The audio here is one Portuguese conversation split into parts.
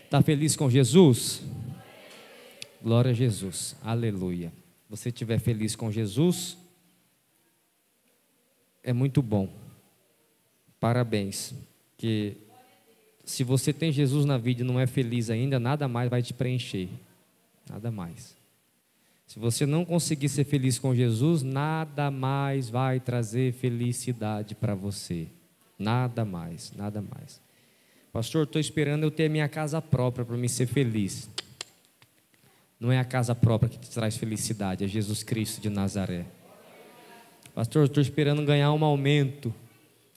Está feliz com Jesus? Glória a Jesus, aleluia. Se você estiver feliz com Jesus, é muito bom. Parabéns. Porque se você tem Jesus na vida e não é feliz ainda, nada mais vai te preencher. Nada mais. Se você não conseguir ser feliz com Jesus, nada mais vai trazer felicidade para você. Nada mais, nada mais. Pastor, estou esperando eu ter minha casa própria para me ser feliz. Não é a casa própria que te traz felicidade, é Jesus Cristo de Nazaré. Pastor, estou esperando ganhar um aumento.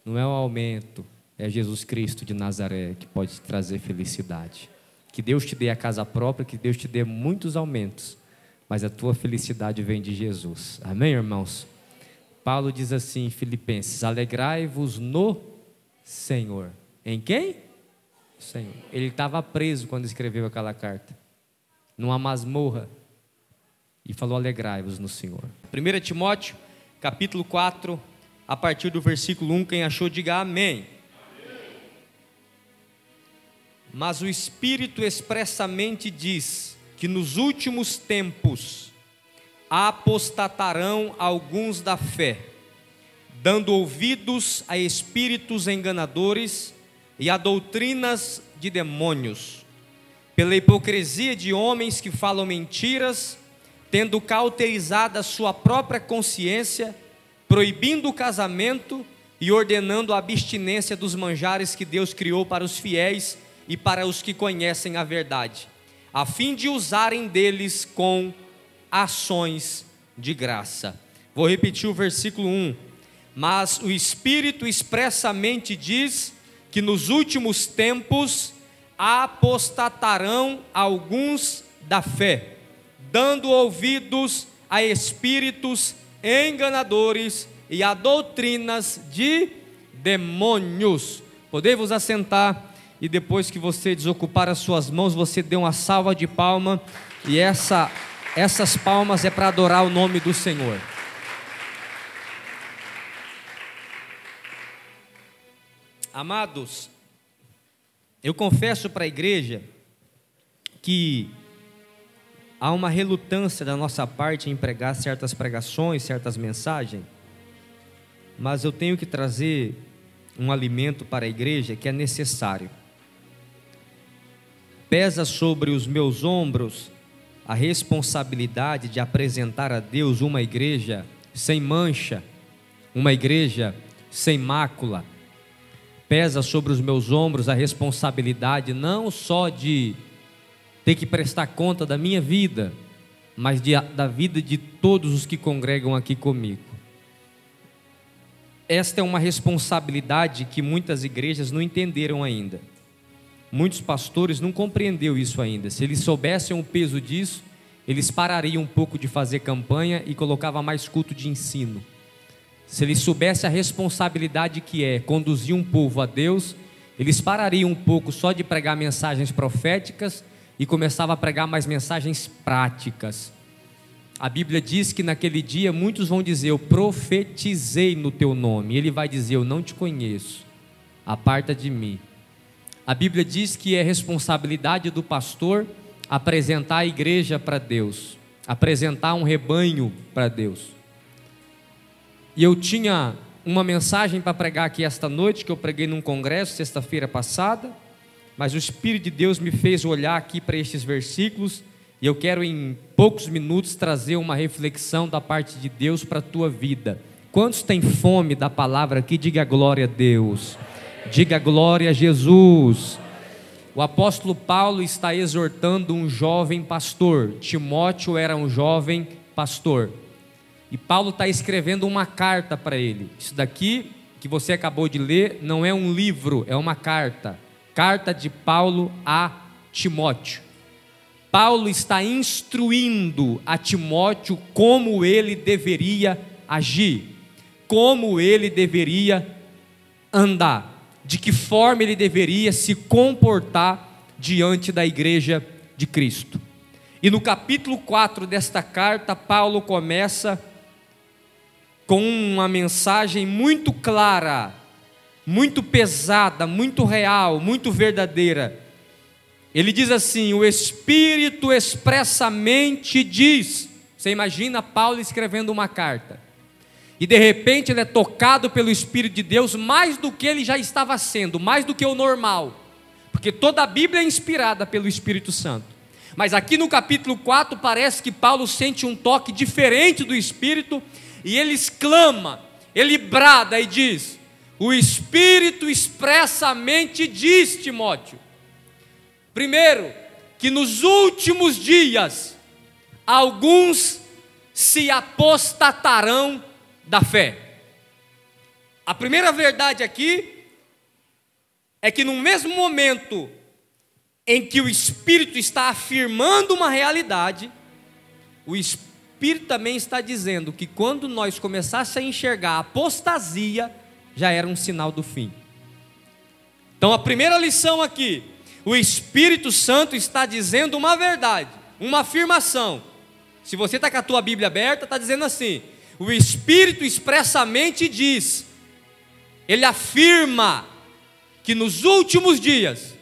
Não é um aumento, é Jesus Cristo de Nazaré que pode te trazer felicidade. Que Deus te dê a casa própria, que Deus te dê muitos aumentos, mas a tua felicidade vem de Jesus. Amém, irmãos? Paulo diz assim em Filipenses: alegrai-vos no Senhor. Em quem? Senhor. Ele estava preso quando escreveu aquela carta, numa masmorra, e falou: alegrai-vos no Senhor. 1 Timóteo, capítulo 4, a partir do versículo 1, quem achou, diga amém. Mas o Espírito expressamente diz que nos últimos tempos apostatarão alguns da fé, dando ouvidos a espíritos enganadores e a doutrinas de demônios, pela hipocrisia de homens que falam mentiras, tendo cauterizado a sua própria consciência, proibindo o casamento e ordenando a abstinência dos manjares que Deus criou para os fiéis e para os que conhecem a verdade, a fim de usarem deles com ações de graça. Vou repetir o versículo 1. Mas o Espírito expressamente diz que nos últimos tempos apostatarão alguns da fé, dando ouvidos a espíritos enganadores e a doutrinas de demônios. Podei-vos assentar, e depois que você desocupar as suas mãos, você dê uma salva de palmas, e essas palmas é para adorar o nome do Senhor. Amados, eu confesso para a igreja que há uma relutância da nossa parte em pregar certas pregações, certas mensagens, mas eu tenho que trazer um alimento para a igreja que é necessário. Pesa sobre os meus ombros a responsabilidade de apresentar a Deus uma igreja sem mancha, uma igreja sem mácula. Pesa sobre os meus ombros a responsabilidade não só de ter que prestar conta da minha vida, mas da vida de todos os que congregam aqui comigo. Esta é uma responsabilidade que muitas igrejas não entenderam ainda. Muitos pastores não compreenderam isso ainda. Se eles soubessem o peso disso, eles parariam um pouco de fazer campanha e colocavam mais culto de ensino. Se eles soubessem a responsabilidade que é conduzir um povo a Deus, eles parariam um pouco só de pregar mensagens proféticas e começavam a pregar mais mensagens práticas. A Bíblia diz que naquele dia muitos vão dizer: eu profetizei no teu nome. E ele vai dizer: eu não te conheço, aparta de mim. A Bíblia diz que é responsabilidade do pastor apresentar a igreja para Deus, apresentar um rebanho para Deus. E eu tinha uma mensagem para pregar aqui esta noite, que eu preguei num congresso sexta-feira passada, mas o Espírito de Deus me fez olhar aqui para estes versículos, e eu quero em poucos minutos trazer uma reflexão da parte de Deus para a tua vida. Quantos têm fome da palavra aqui? Diga glória a Deus. Diga glória a Jesus. O apóstolo Paulo está exortando um jovem pastor. Timóteo era um jovem pastor, e Paulo está escrevendo uma carta para ele. Isso daqui que você acabou de ler não é um livro, é uma carta. Carta de Paulo a Timóteo. Paulo está instruindo a Timóteo como ele deveria agir, como ele deveria andar, de que forma ele deveria se comportar diante da igreja de Cristo. E no capítulo 4 desta carta, Paulo começa com uma mensagem muito clara, muito pesada, muito real, muito verdadeira. Ele diz assim: o Espírito expressamente diz. Você imagina Paulo escrevendo uma carta, e de repente ele é tocado pelo Espírito de Deus mais do que ele já estava sendo, mais do que o normal, porque toda a Bíblia é inspirada pelo Espírito Santo. Mas aqui no capítulo 4 parece que Paulo sente um toque diferente do Espírito, e ele exclama, ele brada e diz: o Espírito expressamente diz, Timóteo, primeiro, que nos últimos dias alguns se apostatarão da fé. A primeira verdade aqui é que no mesmo momento em que o Espírito está afirmando uma realidade, o Espírito também está dizendo que quando nós começássemos a enxergar a apostasia, já era um sinal do fim. Então a primeira lição aqui, o Espírito Santo está dizendo uma verdade, uma afirmação. Se você está com a tua Bíblia aberta, está dizendo assim: o Espírito expressamente diz, ele afirma que nos últimos dias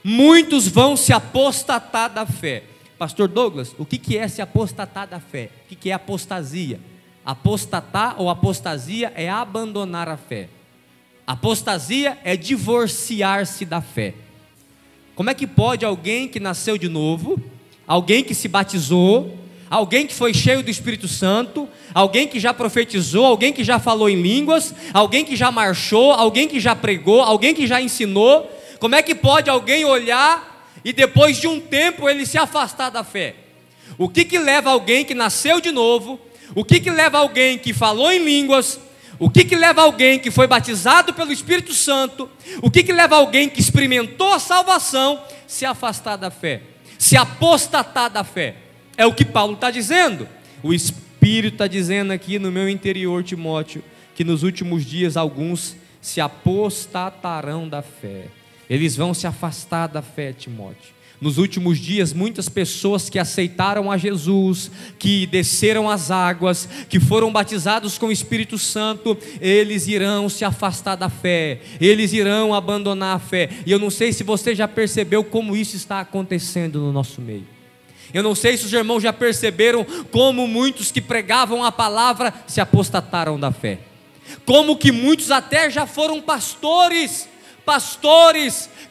muitos vão se apostatar da fé. Pastor Douglas, o que é se apostatar da fé? O que é apostasia? Apostatar ou apostasia é abandonar a fé. Apostasia é divorciar-se da fé. Como é que pode alguém que nasceu de novo, alguém que se batizou, alguém que foi cheio do Espírito Santo, alguém que já profetizou, alguém que já falou em línguas, alguém que já marchou, alguém que já pregou, alguém que já ensinou, como é que pode alguém olhar e depois de um tempo ele se afastar da fé? O que leva alguém que nasceu de novo, o que leva alguém que falou em línguas, o que leva alguém que foi batizado pelo Espírito Santo, o que leva alguém que experimentou a salvação, se afastar da fé, se apostatar da fé? É o que Paulo está dizendo. O Espírito está dizendo aqui no meu interior, Timóteo, que nos últimos dias alguns se apostatarão da fé. Eles vão se afastar da fé, Timóteo. Nos últimos dias, muitas pessoas que aceitaram a Jesus, que desceram as águas, que foram batizados com o Espírito Santo, eles irão se afastar da fé, eles irão abandonar a fé. E eu não sei se você já percebeu como isso está acontecendo no nosso meio. Eu não sei se os irmãos já perceberam como muitos que pregavam a palavra se apostataram da fé. Como que muitos até já foram pastores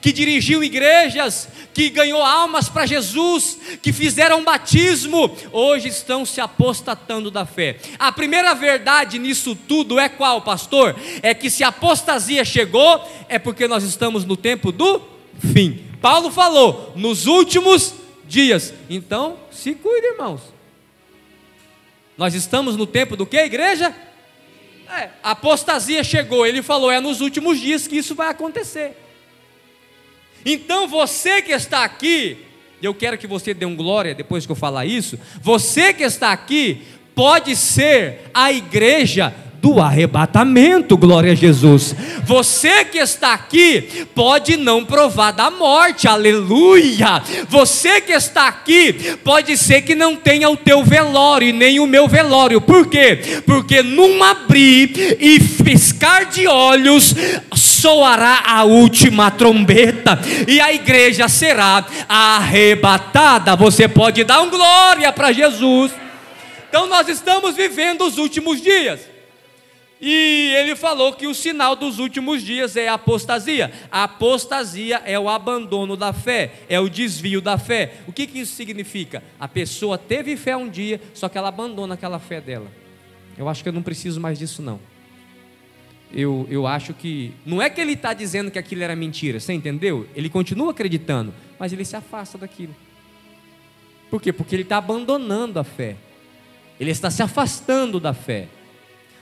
que dirigiam igrejas, que ganhou almas para Jesus, que fizeram batismo, hoje estão se apostatando da fé. A primeira verdade nisso tudo é qual, pastor? É que se a apostasia chegou, é porque nós estamos no tempo do fim. Paulo falou, nos últimos dias. Então, se cuide, irmãos. Nós estamos no tempo do que, igreja? A apostasia chegou, ele falou, é nos últimos dias que isso vai acontecer. Então você que está aqui, eu quero que você dê um glória depois que eu falar isso, você que está aqui pode ser a igreja do arrebatamento, glória a Jesus. Você que está aqui pode não provar da morte, aleluia. Você que está aqui pode ser que não tenha o teu velório e nem o meu velório. Por quê? Porque num abrir e piscar de olhos soará a última trombeta e a igreja será arrebatada. Você pode dar um glória para Jesus. Então nós estamos vivendo os últimos dias. E ele falou que o sinal dos últimos dias é a apostasia. A apostasia é o abandono da fé, é o desvio da fé. O que isso significa? A pessoa teve fé um dia, só que ela abandona aquela fé dela. Eu acho que eu não preciso mais disso não. Eu acho que, não é que ele está dizendo que aquilo era mentira, você entendeu? Ele continua acreditando, mas ele se afasta daquilo. Por quê? Porque ele está abandonando a fé. Ele está se afastando da fé.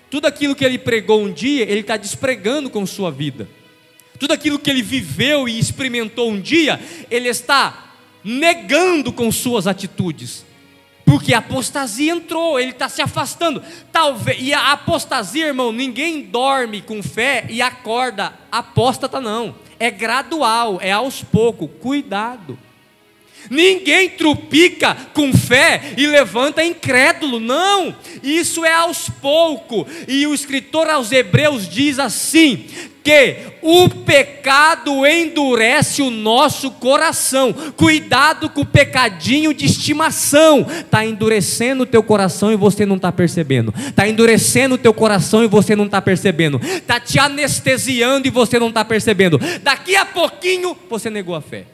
Tudo aquilo que ele pregou um dia, ele está despregando com sua vida. Tudo aquilo que ele viveu e experimentou um dia, ele está negando com suas atitudes. Porque a apostasia entrou, ele está se afastando. Talvez, e a apostasia, irmão, ninguém dorme com fé e acorda apóstata, não. É gradual, é aos poucos, cuidado. Ninguém trupica com fé e levanta incrédulo, não, isso é aos poucos. E o escritor aos Hebreus diz assim: que o pecado endurece o nosso coração. Cuidado com o pecadinho de estimação. Está endurecendo o teu coração e você não está percebendo. Está endurecendo o teu coração e você não está percebendo. Está te anestesiando e você não está percebendo. Daqui a pouquinho você negou a fé.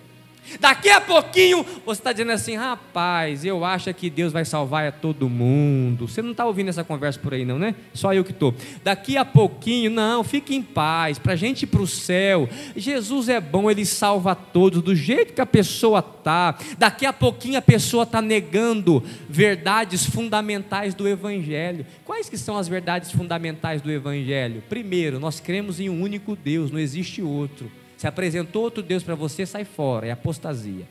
Daqui a pouquinho você está dizendo assim: rapaz, eu acho que Deus vai salvar a todo mundo. Você não está ouvindo essa conversa por aí não, né? Só eu que estou. Daqui a pouquinho, não, fique em paz, para a gente ir para o céu. Jesus é bom, Ele salva a todos, do jeito que a pessoa está. Daqui a pouquinho a pessoa está negando verdades fundamentais do Evangelho. Quais que são as verdades fundamentais do Evangelho? Primeiro, nós cremos em um único Deus, não existe outro. Se apresentou outro Deus para você, sai fora, é apostasia.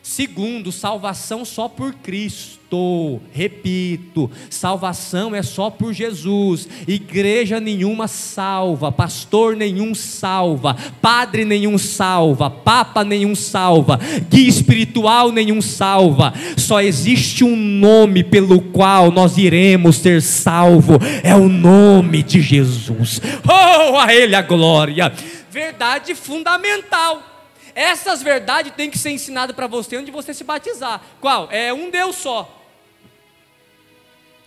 Segundo, salvação só por Cristo. Repito, salvação é só por Jesus. Igreja nenhuma salva, pastor nenhum salva, padre nenhum salva, papa nenhum salva, guia espiritual nenhum salva. Só existe um nome pelo qual nós iremos ser salvos, é o nome de Jesus. Oh, a Ele a glória. Verdade fundamental. Essas verdades têm que ser ensinadas para você onde você se batizar. Qual? É um Deus só.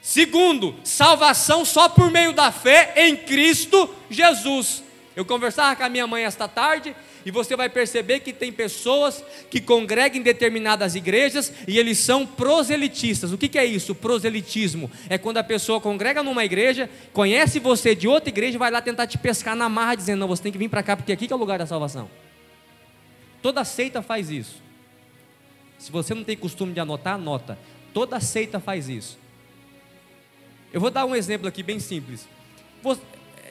Segundo, salvação só por meio da fé em Cristo Jesus. Eu conversava com a minha mãe esta tarde e você vai perceber que tem pessoas que congregam em determinadas igrejas e eles são proselitistas. O que é isso? Proselitismo é quando a pessoa congrega numa igreja, conhece você de outra igreja e vai lá tentar te pescar na marra, dizendo: não, você tem que vir para cá porque aqui que é o lugar da salvação. Toda seita faz isso. Se você não tem costume de anotar, anota. Toda seita faz isso. Eu vou dar um exemplo aqui bem simples.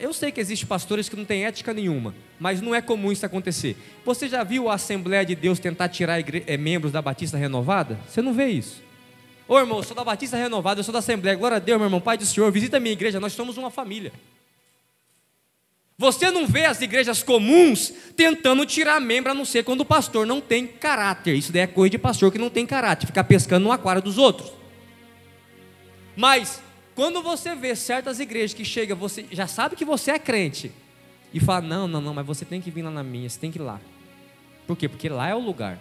Eu sei que existem pastores que não têm ética nenhuma, mas não é comum isso acontecer. Você já viu a Assembleia de Deus tentar tirar membros da Batista Renovada? Você não vê isso. Ô irmão, eu sou da Batista Renovada, eu sou da Assembleia, glória a Deus, meu irmão, Pai do Senhor, visita a minha igreja, nós somos uma família. Você não vê as igrejas comuns tentando tirar membro, a não ser quando o pastor não tem caráter. Isso daí é coisa de pastor que não tem caráter, ficar pescando no aquário dos outros. Mas quando você vê certas igrejas que chega, você já sabe que você é crente e fala: não, mas você tem que vir lá na minha, você tem que ir lá. Por quê? Porque lá é o lugar.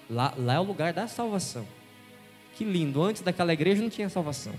Lá é o lugar da salvação. Que lindo, antes daquela igreja não tinha salvação.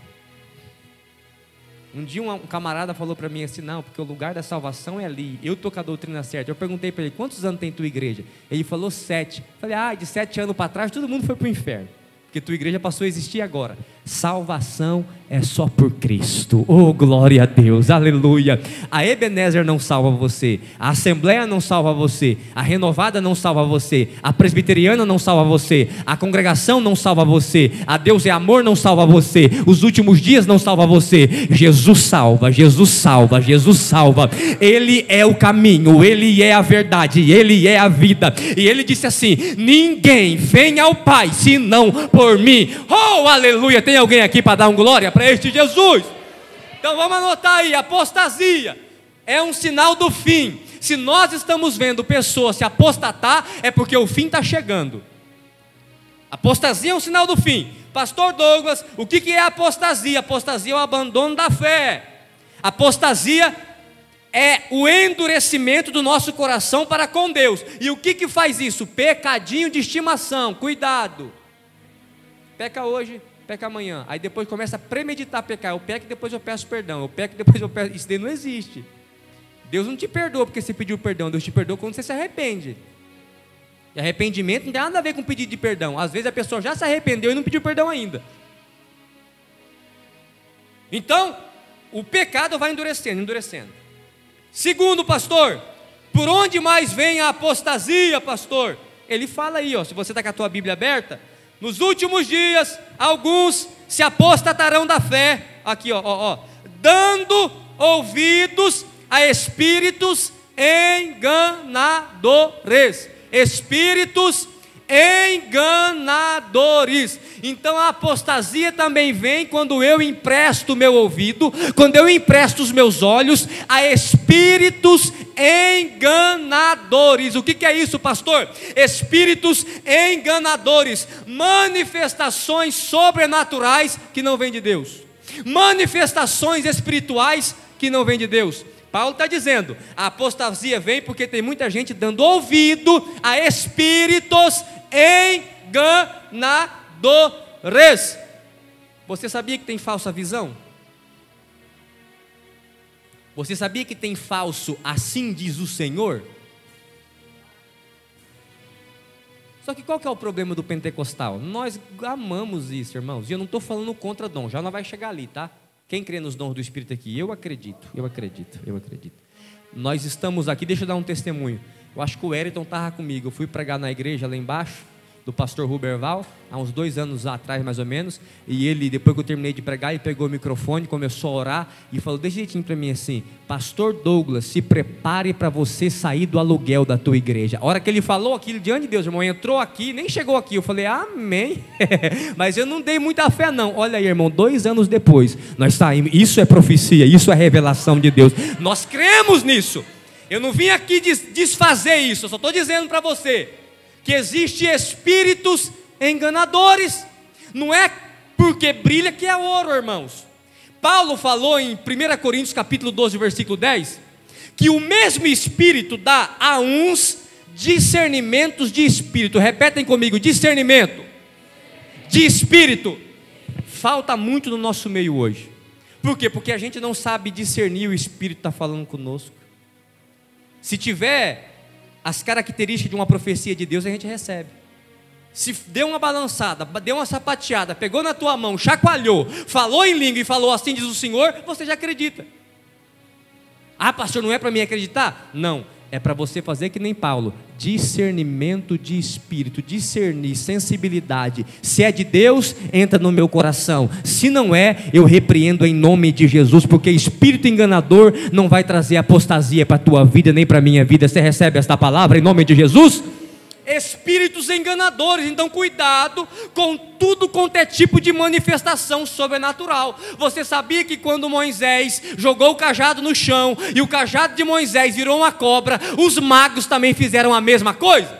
Um dia um camarada falou para mim assim: não, porque o lugar da salvação é ali, eu estou com a doutrina certa. Eu perguntei para ele: quantos anos tem tua igreja? Ele falou 7. Falei: de 7 anos para trás todo mundo foi para o inferno, porque tua igreja passou a existir agora. Salvação é só por Cristo. Oh, glória a Deus, aleluia. A Ebenezer não salva você, a Assembleia não salva você, a Renovada não salva você, a Presbiteriana não salva você, a Congregação não salva você, a Deus é Amor não salva você, os Últimos Dias não salva você. Jesus salva, Jesus salva, Jesus salva. Ele é o caminho, Ele é a verdade, Ele é a vida. E Ele disse assim: ninguém vem ao Pai senão por mim. Oh, aleluia. Tem alguém aqui para dar um glória para este Jesus? Então vamos anotar aí: apostasia é um sinal do fim. Se nós estamos vendo pessoas se apostatar, é porque o fim está chegando. Apostasia é um sinal do fim. Pastor Douglas, o que é apostasia? Apostasia é o abandono da fé. Apostasia é o endurecimento do nosso coração para com Deus. E o que faz isso? Pecadinho de estimação. Cuidado. Peca hoje, peca amanhã. Aí depois começa a premeditar pecar. Eu peco e depois eu peço perdão. Eu peco e depois eu peço. Isso daí não existe. Deus não te perdoa porque você pediu perdão. Deus te perdoa quando você se arrepende. E arrependimento não tem nada a ver com pedido de perdão. Às vezes a pessoa já se arrependeu e não pediu perdão ainda. Então, o pecado vai endurecendo. Segundo, pastor, por onde mais vem a apostasia, pastor? Ele fala aí, se você está com a tua Bíblia aberta: nos últimos dias, alguns se apostatarão da fé. Aqui, dando ouvidos a espíritos enganadores. Espíritos enganadores. Então a apostasia também vem quando eu empresto o meu ouvido, quando eu empresto os meus olhos a espíritos enganadores. O que é isso, pastor? Espíritos enganadores, manifestações sobrenaturais que não vêm de Deus, manifestações espirituais que não vêm de Deus. Paulo está dizendo, a apostasia vem porque tem muita gente dando ouvido a espíritos enganadores. Você sabia que tem falsa visão? Você sabia que tem falso, assim diz o Senhor? Só que qual que é o problema do pentecostal? Nós amamos isso, irmãos. E eu não estou falando contra dom, já não vai chegar ali, tá? Quem crê nos dons do Espírito aqui? Eu acredito. Nós estamos aqui, deixa eu dar um testemunho. Eu acho que o Wellington estava comigo. Eu fui pregar na igreja lá embaixo, do pastor Ruberval, há uns 2 anos atrás mais ou menos. E ele, depois que eu terminei de pregar, ele pegou o microfone, começou a orar e falou desse jeitinho para mim assim: Pastor Douglas, se prepare para você sair do aluguel da tua igreja. A hora que ele falou aquilo diante de Deus, irmão, entrou aqui, nem chegou aqui. Eu falei, amém. Mas eu não dei muita fé não. Olha aí, irmão, 2 anos depois, nós saímos. Isso é profecia, isso é revelação de Deus. Nós cremos nisso. Eu não vim aqui desfazer isso, eu só estou dizendo para você que existem espíritos enganadores. Não é porque brilha que é ouro, irmãos. Paulo falou em 1 Coríntios capítulo 12, versículo 10, que o mesmo Espírito dá a uns discernimentos de Espírito. Repetem comigo, discernimento de Espírito. Falta muito no nosso meio hoje. Por quê? Porque a gente não sabe discernir o Espírito está falando conosco. Se tiver as características de uma profecia de Deus, a gente recebe. Se deu uma balançada, deu uma sapateada, pegou na tua mão, chacoalhou, falou em língua e falou assim diz o Senhor, você já acredita. Ah, pastor, não é para mim acreditar? Não, é para você fazer que nem Paulo, discernimento de espírito, discernir, sensibilidade. Se é de Deus, entra no meu coração. Se não é, eu repreendo em nome de Jesus, porque espírito enganador não vai trazer apostasia para a tua vida, nem para a minha vida. Você recebe esta palavra em nome de Jesus? Espíritos enganadores, então cuidado com tudo quanto é tipo de manifestação sobrenatural. Você sabia que quando Moisés jogou o cajado no chão e o cajado de Moisés virou uma cobra, os magos também fizeram a mesma coisa?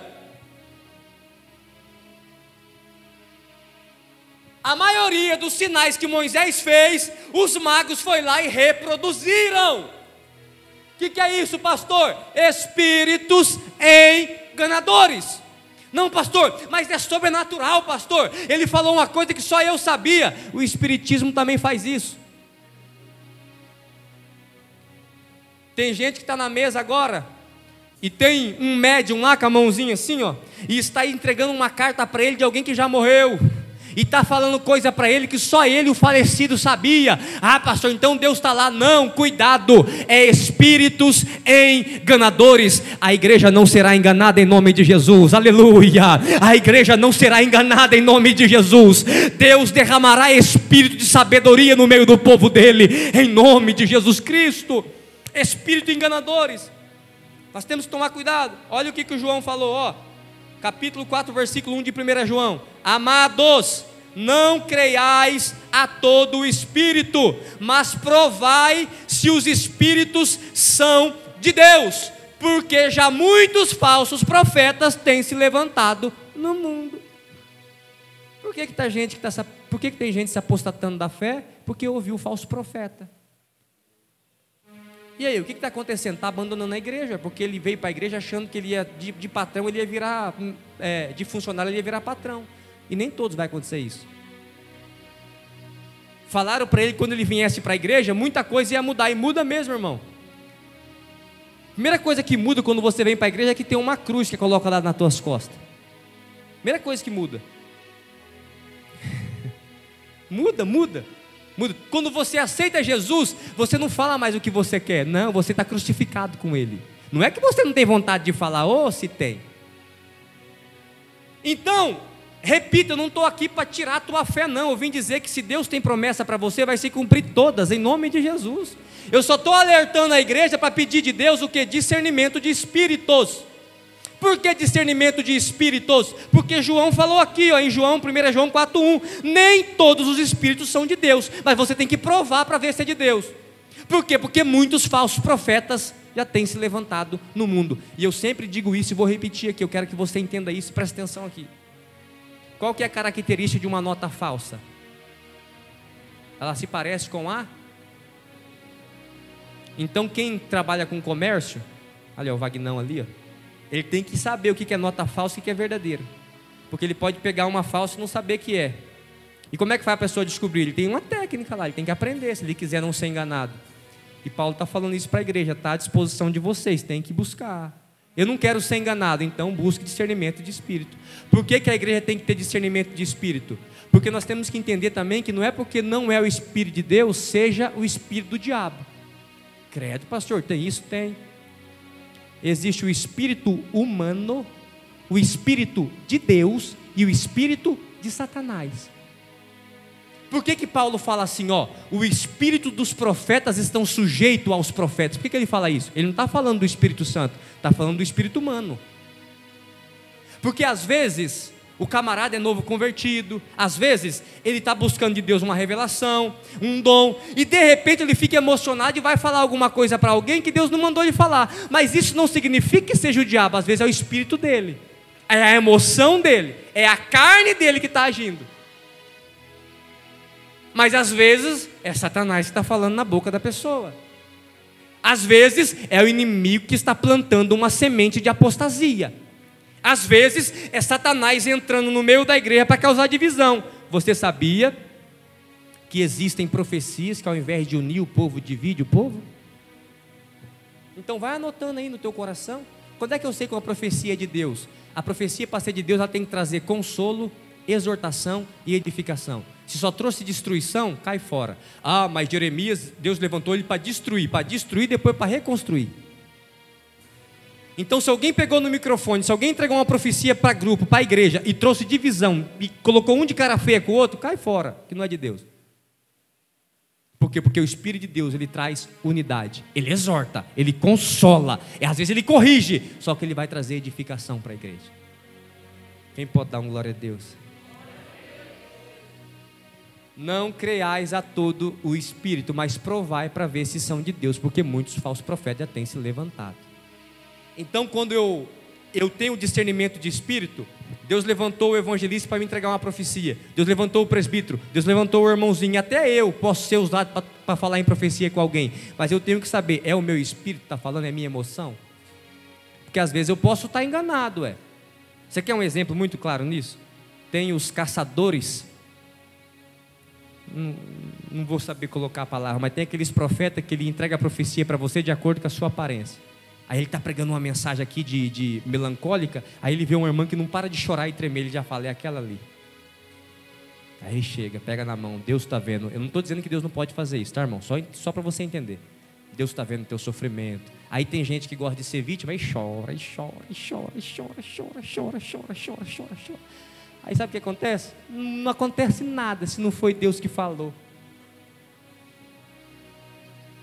A maioria dos sinais que Moisés fez, os magos foi lá e reproduziram. O que é isso, pastor? Espíritos enganadores. Não, pastor, mas é sobrenatural, pastor. Ele falou uma coisa que só eu sabia. O espiritismo também faz isso. Tem gente que está na mesa agora e tem um médium lá com a mãozinha assim, ó, e está entregando uma carta para ele de alguém que já morreu. E está falando coisa para ele que só ele, o falecido, sabia. Ah, pastor, então Deus está lá. Não, cuidado, é espíritos enganadores. A igreja não será enganada em nome de Jesus, aleluia. A igreja não será enganada em nome de Jesus. Deus derramará espírito de sabedoria no meio do povo dele, em nome de Jesus Cristo. Espíritos enganadores, nós temos que tomar cuidado. Olha o que o João falou, ó. Capítulo 4, versículo 1 de 1 João. Amados, não creiais a todo o espírito, mas provai se os espíritos são de Deus, porque já muitos falsos profetas têm se levantado no mundo. Por que tem gente se apostatando da fé? Porque ouviu o falso profeta. E aí, o que está acontecendo? Está abandonando a igreja, porque ele veio para a igreja achando que ele ia, de patrão, ele ia virar, de funcionário, ele ia virar patrão. E nem todos vai acontecer isso. Falaram para ele que quando ele viesse para a igreja, muita coisa ia mudar, e muda mesmo, irmão. Primeira coisa que muda quando você vem para a igreja é que tem uma cruz que coloca lá nas tuas costas. Primeira coisa que muda. Muda. Quando você aceita Jesus, você não fala mais o que você quer. Não, você está crucificado com Ele. Não é que você não tem vontade de falar, se tem. Então, repita, eu não estou aqui para tirar a tua fé não. Eu vim dizer que se Deus tem promessa para você, vai se cumprir todas, em nome de Jesus. Eu só estou alertando a igreja para pedir de Deus o que? Discernimento de espíritos. Por que discernimento de espíritos? Porque João falou aqui, ó, em 1 João 4:1, nem todos os espíritos são de Deus, mas você tem que provar para ver se é de Deus. Por quê? Porque muitos falsos profetas já têm se levantado no mundo. E eu sempre digo isso e vou repetir aqui, eu quero que você entenda isso, preste atenção aqui. Qual que é a característica de uma nota falsa? Ela se parece com a Então quem trabalha com comércio, olha o Vagnão ali, ó, ele tem que saber o que é nota falsa e o que é verdadeira. Porque ele pode pegar uma falsa e não saber que é. E como é que faz a pessoa descobrir? Ele tem uma técnica lá, ele tem que aprender, se ele quiser não ser enganado. E Paulo está falando isso para a igreja, está à disposição de vocês, tem que buscar. Eu não quero ser enganado, então busque discernimento de espírito. Por que a igreja tem que ter discernimento de espírito? Porque nós temos que entender também que não é porque não é o Espírito de Deus, seja o espírito do diabo. Credo, pastor, tem isso? Tem. Existe o espírito humano, o espírito de Deus e o espírito de Satanás. Por que Paulo fala assim, ó, o espírito dos profetas estão sujeitos aos profetas? Por que ele fala isso? Ele não está falando do Espírito Santo, está falando do espírito humano. Porque às vezes o camarada é novo convertido, às vezes ele está buscando de Deus uma revelação, um dom, e de repente ele fica emocionado e vai falar alguma coisa para alguém que Deus não mandou ele falar. Mas isso não significa que seja o diabo, às vezes é o espírito dele, é a emoção dele, é a carne dele que está agindo. Mas às vezes é Satanás que está falando na boca da pessoa. Às vezes é o inimigo que está plantando uma semente de apostasia. Às vezes é Satanás entrando no meio da igreja para causar divisão. Você sabia que existem profecias que ao invés de unir o povo, divide o povo? Então vai anotando aí no teu coração. Quando é que eu sei que uma profecia é de Deus? A profecia para ser de Deus, ela tem que trazer consolo, exortação e edificação. Se só trouxe destruição, cai fora. Ah, mas Jeremias, Deus levantou ele para destruir e depois para reconstruir. Então se alguém pegou no microfone, se alguém entregou uma profecia para grupo, para a igreja, e trouxe divisão, e colocou um de cara feia com o outro, cai fora, que não é de Deus. Por quê? Porque o Espírito de Deus, ele traz unidade, ele exorta, ele consola, e às vezes ele corrige, só que ele vai trazer edificação para a igreja. Quem pode dar um glória a Deus? Não creiais a todo o Espírito, mas provai para ver se são de Deus, porque muitos falsos profetas já têm se levantado. Então quando eu tenho discernimento de Espírito, Deus levantou o evangelista para me entregar uma profecia, Deus levantou o presbítero, Deus levantou o irmãozinho, até eu posso ser usado para falar em profecia com alguém, mas eu tenho que saber, é o meu Espírito que está falando, é a minha emoção? Porque às vezes eu posso estar enganado. Você quer um exemplo muito claro nisso? Tem os caçadores, não vou saber colocar a palavra, mas tem aqueles profetas que ele entrega a profecia para você de acordo com a sua aparência. Aí ele está pregando uma mensagem aqui de melancólica, aí ele vê uma irmã que não para de chorar e tremer, ele já fala, é aquela ali. Aí chega, pega na mão, Deus está vendo. Eu não estou dizendo que Deus não pode fazer isso, tá, irmão? Só para você entender. Deus está vendo o teu sofrimento. Aí tem gente que gosta de ser vítima e chora, e chora, e chora, e chora, chora, chora, chora, chora, chora, chora. Aí sabe o que acontece? Não acontece nada se não foi Deus que falou.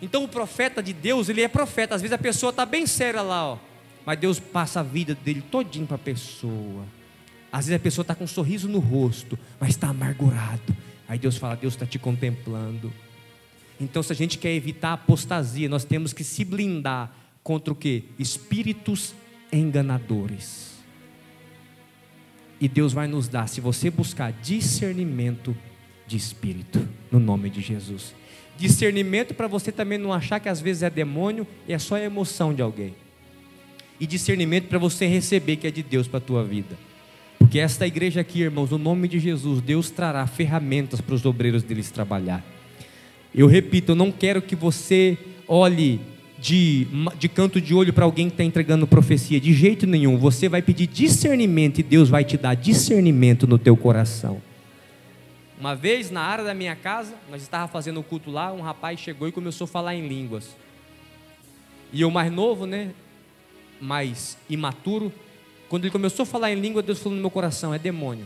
Então o profeta de Deus, ele é profeta. Às vezes a pessoa está bem séria lá, ó, mas Deus passa a vida dele todinho para a pessoa. Às vezes a pessoa está com um sorriso no rosto, mas está amargurado. Aí Deus fala, Deus está te contemplando. Então se a gente quer evitar a apostasia, nós temos que se blindar contra o quê? Espíritos enganadores. E Deus vai nos dar, se você buscar discernimento de espírito, no nome de Jesus. Discernimento para você também não achar que às vezes é demônio e é só a emoção de alguém. E discernimento para você receber que é de Deus para a tua vida. Porque esta igreja aqui, irmãos, no nome de Jesus, Deus trará ferramentas para os obreiros deles trabalhar. Eu repito, eu não quero que você olhe de canto de olho para alguém que está entregando profecia, de jeito nenhum. Você vai pedir discernimento e Deus vai te dar discernimento no teu coração. Uma vez na área da minha casa, nós estávamos fazendo o culto lá, um rapaz chegou e começou a falar em línguas. E eu mais novo, né, mais imaturo, quando ele começou a falar em língua, Deus falou no meu coração, é demônio.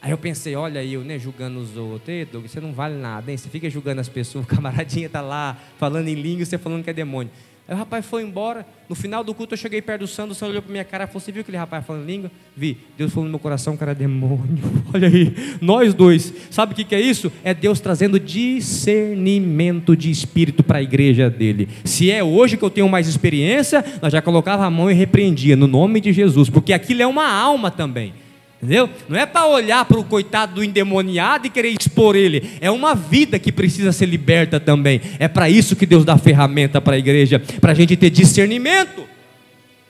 Aí eu pensei, olha eu, né, julgando os outros, ei, Douglas, você não vale nada, hein? Você fica julgando as pessoas, o camaradinha está lá, falando em língua, você falando que é demônio. Aí o rapaz foi embora, no final do culto eu cheguei perto do Sandro, o Sandro olhou para minha cara e falou, você viu aquele rapaz falando em língua? Vi, Deus falou no meu coração, cara, é demônio, olha aí, nós dois, sabe o que é isso? É Deus trazendo discernimento de espírito para a igreja dele. Se é hoje que eu tenho mais experiência, nós já colocava a mão e repreendia, no nome de Jesus, porque aquilo é uma alma também. Entendeu? Não é para olhar para o coitado do endemoniado e querer expor ele. É uma vida que precisa ser liberta também. É para isso que Deus dá ferramenta para a igreja, para a gente ter discernimento.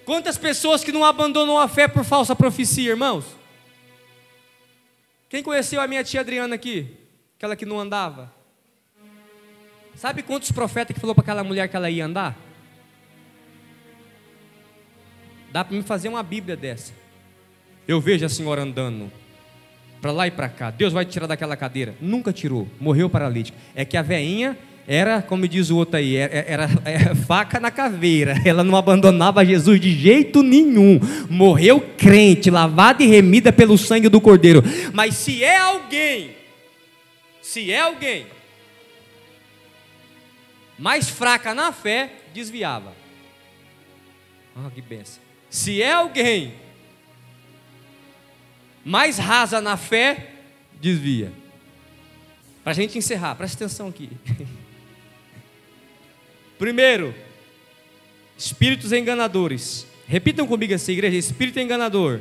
Quantas pessoas que não abandonam a fé por falsa profecia, irmãos? Quem conheceu a minha tia Adriana aqui? Aquela que não andava? Sabe quantos profetas que falou para aquela mulher que ela ia andar? Dá para me fazer uma Bíblia dessa. Eu vejo a senhora andando para lá e para cá. Deus vai te tirar daquela cadeira. Nunca tirou, morreu paralítica. É que a veinha era, como diz o outro aí, era faca na caveira. Ela não abandonava Jesus de jeito nenhum. Morreu crente, lavada e remida pelo sangue do Cordeiro. Mas se é alguém mais fraca na fé, desviava. Ah, que benção. Se é alguém mais rasa na fé, desvia. Para a gente encerrar, presta atenção aqui. Primeiro, espíritos enganadores. Repitam comigo essa igreja: espírito enganador.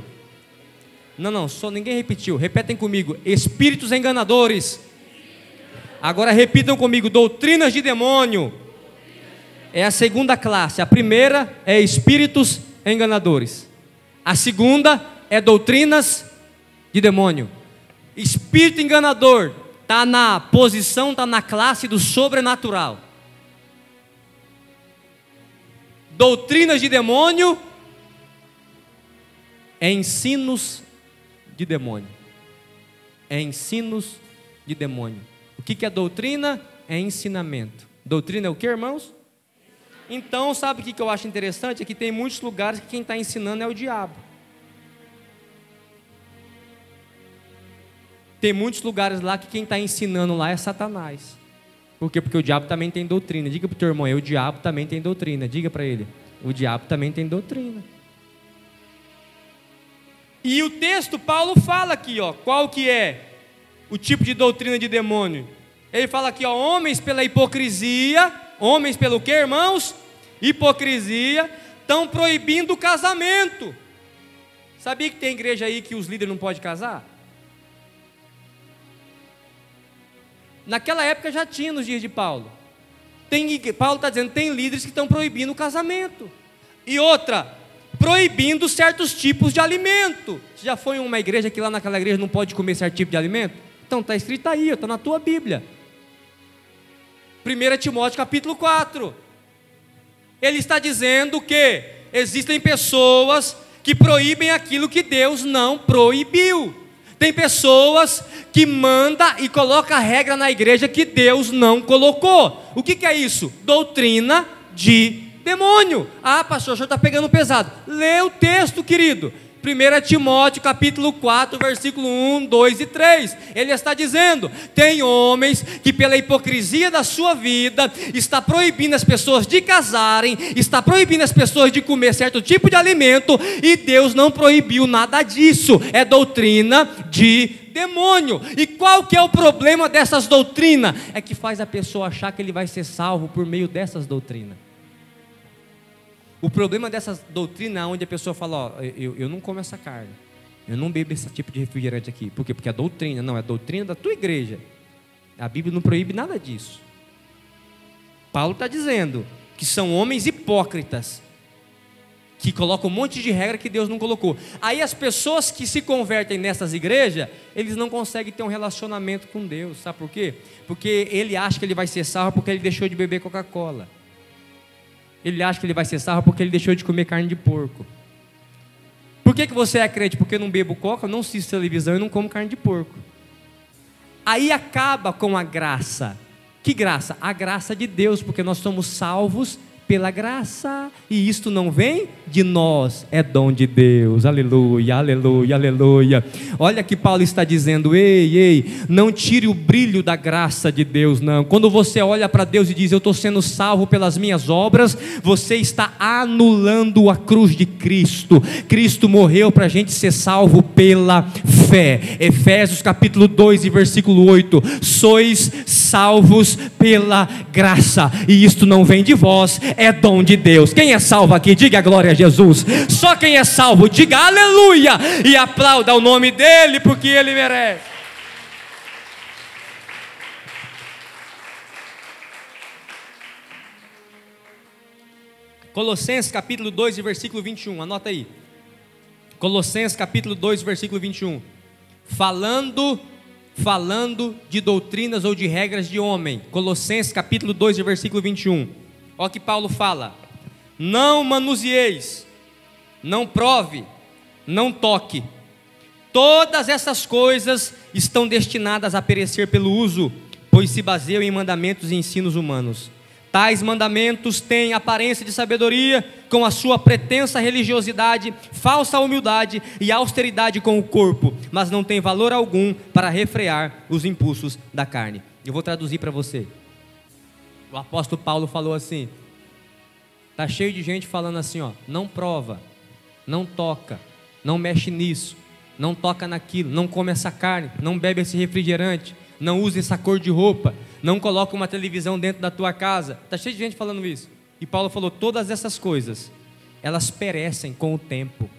Não, só ninguém repetiu. Repetem comigo: espíritos enganadores. Agora repitam comigo: doutrinas de demônio. É a segunda classe. A primeira é espíritos enganadores. A segunda é doutrinas de demônio. Espírito enganador está na posição, está na classe do sobrenatural. Doutrinas de demônio é ensinos de demônio. É ensinos de demônio. O que é doutrina? É ensinamento. Doutrina é o que, irmãos? Então, sabe o que eu acho interessante? É que tem muitos lugares que quem está ensinando é o diabo. Tem muitos lugares lá que quem está ensinando lá é Satanás. Por quê? Porque o diabo também tem doutrina. Diga para o teu irmão: o diabo também tem doutrina. Diga para ele: o diabo também tem doutrina. E o texto, Paulo fala aqui, ó, qual que é o tipo de doutrina de demônio. Ele fala aqui, ó, homens pela hipocrisia. Homens pelo que, irmãos? Hipocrisia. Estão proibindo o casamento. Sabia que tem igreja aí que os líderes não podem casar? Naquela época já tinha, nos dias de Paulo. Paulo está dizendo, tem líderes que estão proibindo o casamento. E outra, proibindo certos tipos de alimento. Você já foi em uma igreja que lá naquela igreja não pode comer certo tipo de alimento? Então está escrito aí, está na tua Bíblia. 1 Timóteo capítulo 4. Ele está dizendo que existem pessoas que proíbem aquilo que Deus não proibiu. Tem pessoas que mandam e colocam a regra na igreja que Deus não colocou. O que é isso? Doutrina de demônio. Ah, pastor, o senhor está pegando pesado. Lê o texto, querido. 1 Timóteo capítulo 4, versículo 1, 2 e 3. Ele está dizendo, tem homens que pela hipocrisia da sua vida, está proibindo as pessoas de casarem, está proibindo as pessoas de comer certo tipo de alimento, e Deus não proibiu nada disso. É doutrina de demônio. E qual que é o problema dessas doutrinas? É que faz a pessoa achar que ele vai ser salvo por meio dessas doutrinas. O problema dessa doutrina, onde a pessoa fala, ó, eu não como essa carne, eu não bebo esse tipo de refrigerante aqui. Por quê? Porque é doutrina. Não, é doutrina da tua igreja. A Bíblia não proíbe nada disso. Paulo está dizendo que são homens hipócritas, que colocam um monte de regra que Deus não colocou. Aí as pessoas que se convertem nessas igrejas, eles não conseguem ter um relacionamento com Deus. Sabe por quê? Porque ele acha que ele vai ser salvo porque ele deixou de beber Coca-Cola. Ele acha que ele vai ser salvo porque ele deixou de comer carne de porco. Por que você é crente? Porque eu não bebo coca, não assisto televisão e não como carne de porco. Aí acaba com a graça. Que graça? A graça de Deus, porque nós somos salvos pela graça, e isto não vem de nós, é dom de Deus. Aleluia, aleluia, aleluia. Olha que Paulo está dizendo, ei, não tire o brilho da graça de Deus, não. Quando você olha para Deus e diz, eu estou sendo salvo pelas minhas obras, você está anulando a cruz de Cristo. Cristo morreu para a gente ser salvo pela fé. Efésios capítulo 2 e versículo 8, sois salvos pela graça, e isto não vem de vós, é dom de Deus. Quem é salvo aqui, diga glória a Jesus. Só quem é salvo, diga aleluia e aplauda o nome dele, porque ele merece. Colossenses capítulo 2 e versículo 21, anota aí. Colossenses capítulo 2, versículo 21. Falando de doutrinas ou de regras de homem. Colossenses capítulo 2 e versículo 21. Olha o que Paulo fala: não manuseeis, não prove, não toque. Todas essas coisas estão destinadas a perecer pelo uso, pois se baseiam em mandamentos e ensinos humanos. Tais mandamentos têm aparência de sabedoria, com a sua pretensa religiosidade, falsa humildade e austeridade com o corpo, mas não tem valor algum para refrear os impulsos da carne. Eu vou traduzir para você. O apóstolo Paulo falou assim: está cheio de gente falando assim, ó, não prova, não toca, não mexe nisso, não toca naquilo, não come essa carne, não bebe esse refrigerante, não use essa cor de roupa, não coloca uma televisão dentro da tua casa. Está cheio de gente falando isso. E Paulo falou: todas essas coisas, elas perecem com o tempo.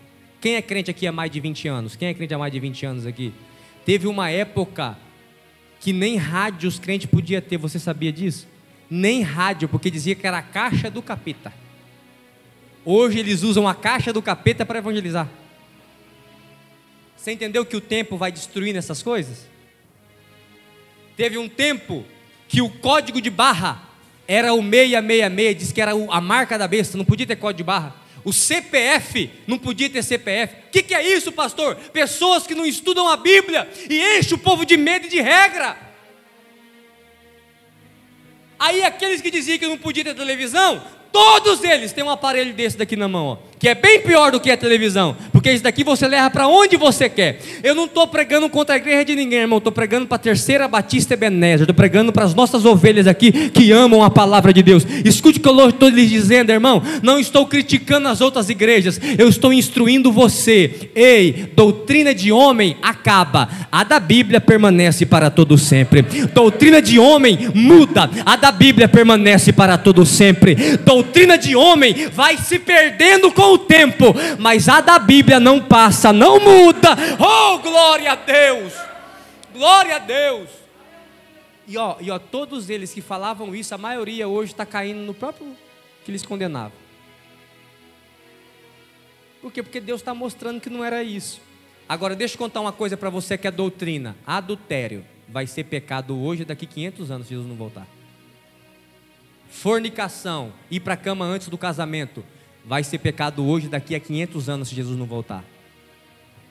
Quem é crente aqui há mais de 20 anos? Quem é crente há mais de 20 anos aqui? Teve uma época que nem rádio os crentes podiam ter, você sabia disso? Nem rádio, porque dizia que era a caixa do capeta. Hoje eles usam a caixa do capeta para evangelizar. Você entendeu que o tempo vai destruindo essas coisas? Teve um tempo que o código de barra era o 666, diz que era a marca da besta, não podia ter código de barra. O CPF, não podia ter CPF. O que é isso, pastor? Pessoas que não estudam a Bíblia e enchem o povo de medo e de regra. Aí aqueles que diziam que não podia ter televisão, todos eles têm um aparelho desse daqui na mão, ó, que é bem pior do que a televisão, porque esse daqui você leva para onde você quer. Eu não estou pregando contra a igreja de ninguém, irmão, estou pregando para a Terceira Batista Ebenezer, estou pregando para as nossas ovelhas aqui, que amam a palavra de Deus. Escute o que eu estou lhes dizendo, irmão, não estou criticando as outras igrejas, eu estou instruindo você. Ei, doutrina de homem acaba, a da Bíblia permanece para todo sempre. Doutrina de homem muda, a da Bíblia permanece para todo sempre. Doutrina de homem vai se perdendo com o tempo, mas a da Bíblia não passa, não muda. Oh, glória a Deus, glória a Deus. E ó, todos eles que falavam isso, a maioria hoje está caindo no próprio que eles condenavam. Por quê? Porque Deus está mostrando que não era isso. Agora deixa eu contar uma coisa para você que é doutrina: adultério vai ser pecado hoje, daqui 500 anos, se Jesus não voltar. Fornicação, ir para a cama antes do casamento, vai ser pecado hoje, daqui a 500 anos, se Jesus não voltar.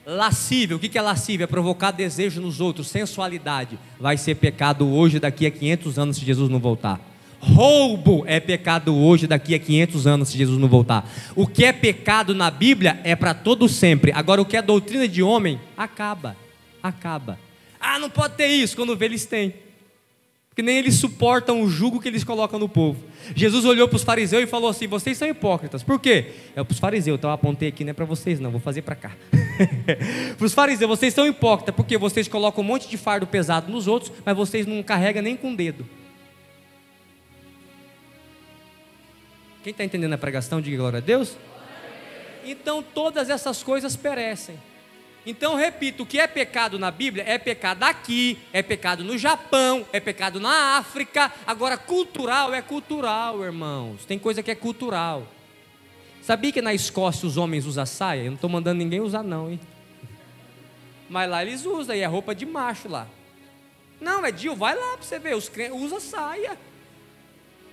Lascívia, o que é lascívia? É provocar desejo nos outros, sensualidade, vai ser pecado hoje, daqui a 500 anos, se Jesus não voltar. Roubo é pecado hoje, daqui a 500 anos, se Jesus não voltar. O que é pecado na Bíblia é para todo sempre. Agora o que é doutrina de homem, acaba. Ah, não pode ter isso, quando vê eles têm. Que nem eles suportam o jugo que eles colocam no povo. Jesus olhou para os fariseus e falou assim: vocês são hipócritas. Por quê? É para os fariseus, então eu apontei aqui, não é para vocês não, vou fazer para cá. Para os fariseus, vocês são hipócritas, porque vocês colocam um monte de fardo pesado nos outros, mas vocês não carregam nem com o dedo. Quem está entendendo a pregação, diga glória a Deus. Então todas essas coisas perecem. Então, repito, o que é pecado na Bíblia é pecado aqui, é pecado no Japão, é pecado na África. Agora, cultural é cultural, irmãos. Tem coisa que é cultural. Sabia que na Escócia os homens usam saia? Eu não estou mandando ninguém usar não, hein? Mas lá eles usam, e é roupa de macho lá. Não, Edil, vai lá para você ver, os crentes usam saia.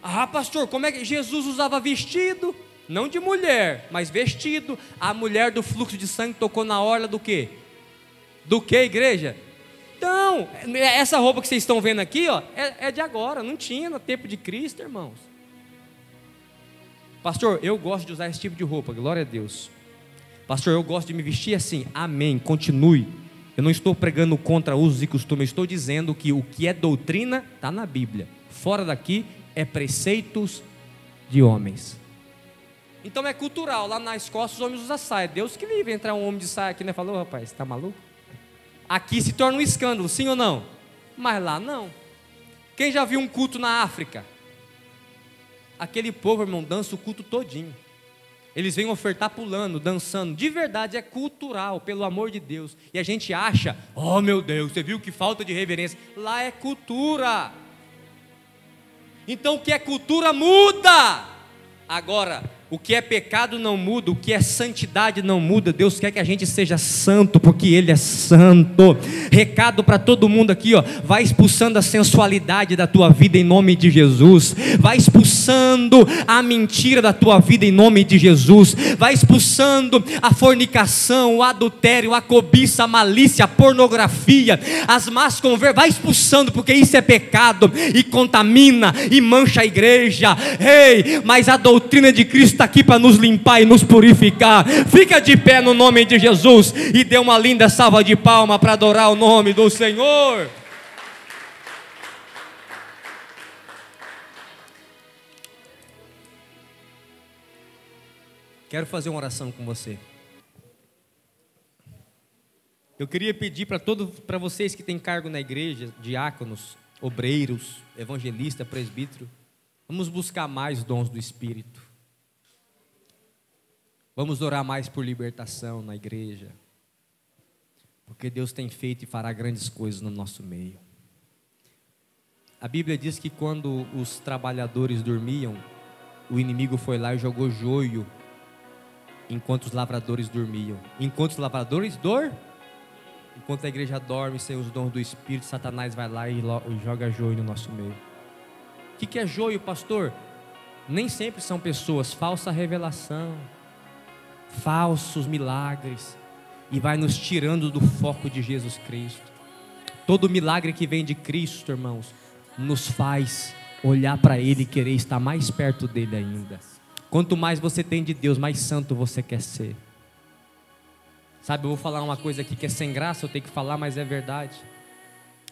Ah, pastor, como é que Jesus usava vestido? Não de mulher, mas vestido. A mulher do fluxo de sangue tocou na orla do quê? Do que, igreja? Então, essa roupa que vocês estão vendo aqui, ó, é de agora, não tinha no tempo de Cristo, irmãos. Pastor, eu gosto de usar esse tipo de roupa, glória a Deus. Pastor, eu gosto de me vestir assim, amém, continue. Eu não estou pregando contra usos e costumes, eu estou dizendo que o que é doutrina está na Bíblia. Fora daqui é preceitos de homens. Então é cultural, lá na Escócia os homens usam saia. Deus que livre entrar um homem de saia aqui, né? Falou, rapaz, tá maluco? Aqui se torna um escândalo, sim ou não? Mas lá não. Quem já viu um culto na África? Aquele povo, irmão, dança o culto todinho. Eles vêm ofertar pulando, dançando. De verdade, é cultural, pelo amor de Deus. E a gente acha, oh meu Deus, você viu que falta de reverência. Lá é cultura. Então o que é cultura muda. Agora, o que é pecado não muda, o que é santidade não muda. Deus quer que a gente seja santo, porque Ele é santo. Recado para todo mundo aqui, ó. Vai expulsando a sensualidade da tua vida em nome de Jesus. Vai expulsando a mentira da tua vida em nome de Jesus. Vai expulsando a fornicação, o adultério, a cobiça, a malícia, a pornografia, as más conversas. Vai expulsando, porque isso é pecado e contamina e mancha a igreja. Ei, mas a doutrina de Cristo está aqui para nos limpar e nos purificar. Fica de pé no nome de Jesus e dê uma linda salva de palma para adorar o nome do Senhor. Quero fazer uma oração com você. Eu queria pedir para vocês que têm cargo na igreja, diáconos, obreiros, evangelista, presbítero, vamos buscar mais dons do Espírito. Vamos orar mais por libertação na igreja, porque Deus tem feito e fará grandes coisas no nosso meio. A Bíblia diz que quando os trabalhadores dormiam, o inimigo foi lá e jogou joio, enquanto os lavradores dormiam. Enquanto a igreja dorme sem os dons do Espírito, Satanás vai lá e joga joio no nosso meio. O que é joio, pastor? Nem sempre são pessoas, falsa revelação, falsos milagres, e vai nos tirando do foco de Jesus Cristo. Todo milagre que vem de Cristo, irmãos, nos faz olhar para Ele e querer estar mais perto dEle ainda. Quanto mais você tem de Deus, mais santo você quer ser. Sabe, eu vou falar uma coisa aqui que é sem graça, eu tenho que falar, mas é verdade.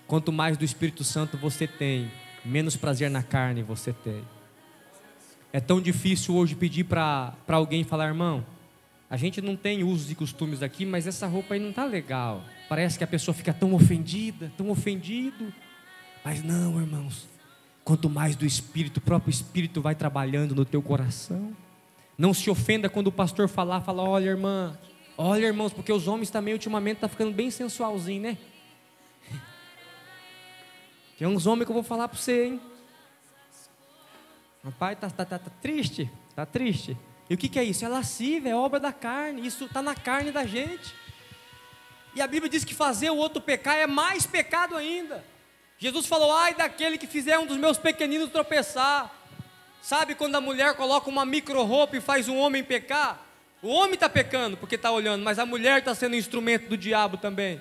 Quanto mais do Espírito Santo você tem, menos prazer na carne você tem. É tão difícil hoje pedir para alguém falar, irmão, a gente não tem usos e costumes aqui, mas essa roupa aí não está legal. Parece que a pessoa fica tão ofendida, tão ofendido. Mas não, irmãos, quanto mais do Espírito, o próprio Espírito vai trabalhando no teu coração. Não se ofenda quando o pastor fala, olha irmã, olha irmãos, porque os homens também ultimamente estão ficando bem sensualzinho, né? Tem uns homens que eu vou falar para você, hein? Rapaz, tá triste, tá triste. E o que é isso? É lascívia, é obra da carne. Isso está na carne da gente. E a Bíblia diz que fazer o outro pecar é mais pecado ainda. Jesus falou, ai daquele que fizer um dos meus pequeninos tropeçar. Sabe quando a mulher coloca uma micro roupa e faz um homem pecar? O homem está pecando porque está olhando, mas a mulher está sendo instrumento do diabo também.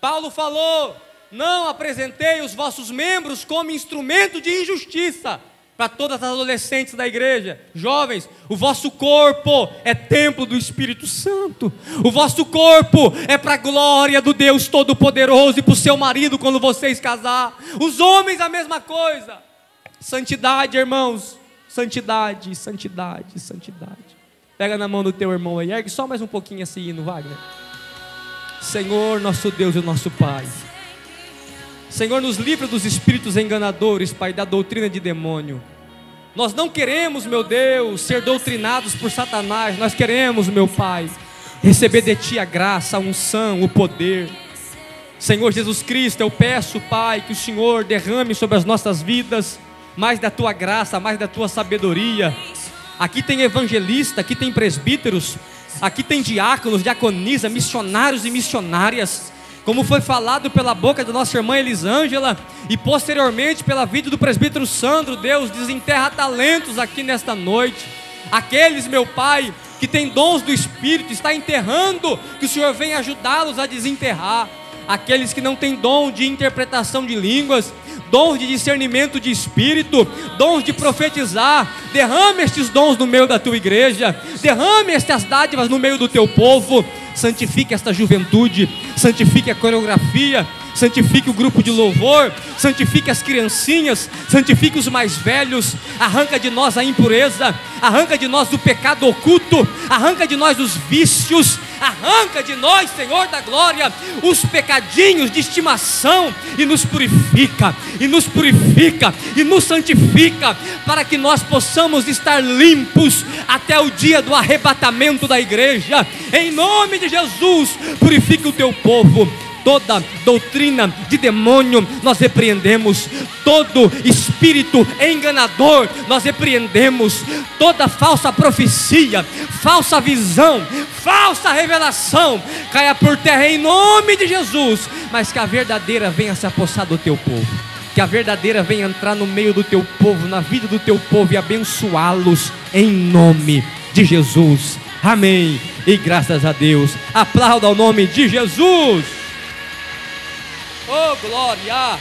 Paulo falou, não apresentei os vossos membros como instrumento de injustiça. Para todas as adolescentes da igreja, jovens, o vosso corpo é templo do Espírito Santo. O vosso corpo é para a glória do Deus Todo-Poderoso e para o seu marido quando vocês casar. Os homens a mesma coisa. Santidade, irmãos. Santidade, santidade, santidade. Pega na mão do teu irmão aí, ergue só mais um pouquinho esse hino, Wagner. Senhor, nosso Deus e nosso Pai. Senhor, nos livra dos espíritos enganadores, Pai, da doutrina de demônio. Nós não queremos, meu Deus, ser doutrinados por Satanás. Nós queremos, meu Pai, receber de Ti a graça, a unção, o poder. Senhor Jesus Cristo, eu peço, Pai, que o Senhor derrame sobre as nossas vidas mais da Tua graça, mais da Tua sabedoria. Aqui tem evangelista, aqui tem presbíteros, aqui tem diáconos, diaconisa, missionários e missionárias. Como foi falado pela boca da nossa irmã Elisângela e posteriormente pela vida do presbítero Sandro, Deus desenterra talentos aqui nesta noite. Aqueles, meu Pai, que têm dons do Espírito, está enterrando, que o Senhor venha ajudá-los a desenterrar. Aqueles que não têm dom de interpretação de línguas, dons de discernimento de espírito, dons de profetizar, derrame estes dons no meio da tua igreja, derrame estas dádivas no meio do teu povo. Santifique esta juventude, santifique a coreografia, santifique o grupo de louvor, santifique as criancinhas, santifique os mais velhos. Arranca de nós a impureza, arranca de nós o pecado oculto, arranca de nós os vícios, arranca de nós, Senhor da glória, os pecadinhos de estimação e nos purifica, e nos purifica, e nos santifica, para que nós possamos estar limpos até o dia do arrebatamento da igreja. Em nome de Jesus, purifica o teu povo. Toda doutrina de demônio nós repreendemos, todo espírito enganador nós repreendemos, toda falsa profecia, falsa visão, falsa revelação caia por terra em nome de Jesus, mas que a verdadeira venha se apossar do teu povo, que a verdadeira venha entrar no meio do teu povo, na vida do teu povo, e abençoá-los em nome de Jesus. Amém. E graças a Deus. Aplauda o nome de Jesus. Oh, glória!